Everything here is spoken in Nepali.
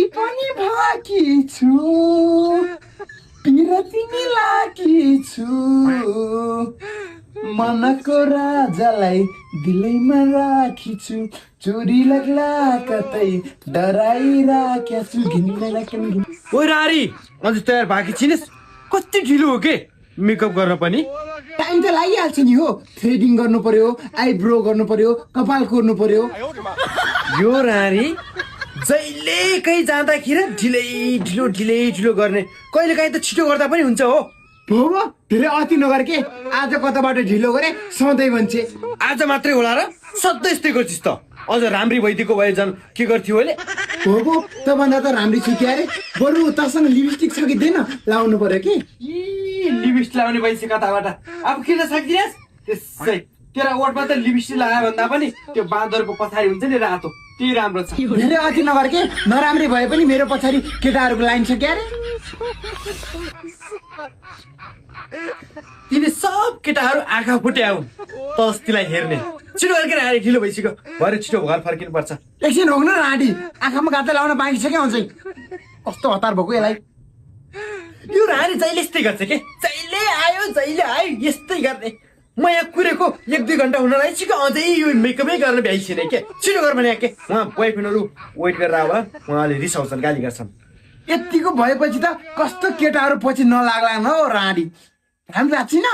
नारी पनि भाकी छु पिरती मिलाकी छु मनको राजालाई दिलैमा राखी छु चोरी लाग्ला कतै डराइराख्या छु ओ रारी अझ तयार भाकी छिनिस् कति ढिलो हो के मेकअप गर्न पनि टाइम त लागिहाल्छ नि हो थ्रेडिङ गर्नु पर्यो आइब्रो गर्नु पर्यो कपाल कोर्नु पर्यो यो रारी जहिले कहीँ जाँदाखेरि ढिलो गर्ने कहिले काहीँ त छिटो गर्दा पनि हुन्छ हो हो धेरै अति नगर के आज कताबाट ढिलो गरे सधैँ भन्छे आज मात्रै होला र सधैँ यस्तै गर्छिस् त अझ राम्री भइदिएको भए झन् के गर्थ्यौ अहिले हो तँभन्दा त राम्री छु अरे बरु तसँग लिपस्टिक छ कि दिएन लाउनु पर्यो कि लिपस्टिक लाउने भइसक्यो कताबाट अब किन सकिदिएस् त्यसै तेरा ओठमा त लिपस्टिक लगायो भन्दा पनि त्यो बाँदरको पछाडि हुन्छ नि रातो त्यही राम्रो छ धेरै अति नगर के नराम्री भए पनि मेरो पछाडि केटाहरूको लाइन छ क्यारे तिमी सब केटाहरू आँखा फुट्याउ तस्तीलाई हेर्ने छिटो गरेर आएर ढिलो भइसक्यो भरे छिटो घर फर्किनु पर्छ एकछिन रोक्नु न आँटी आँखामा गाता लाउन बाँकी छ क्या हुन्छ कस्तो हतार भएको यसलाई यो रानी जहिले यस्तै गर्छ के जहिले आयो यस्तै गर्ने म यहाँ कुरेको 1-2 घन्टा हुन लागिसक्यो अझै यो मेकअपै गर्न भ्याइसकेन के छिटो गर भने के उहाँ बोयफ्रेन्डहरू वेट गरेर आवा उहाँले रिसाउँछन् गाली गर्छन् यतिको भएपछि त कस्तो केटाहरू पछि नलाग्ला न हो राडी हामी लाग्छ न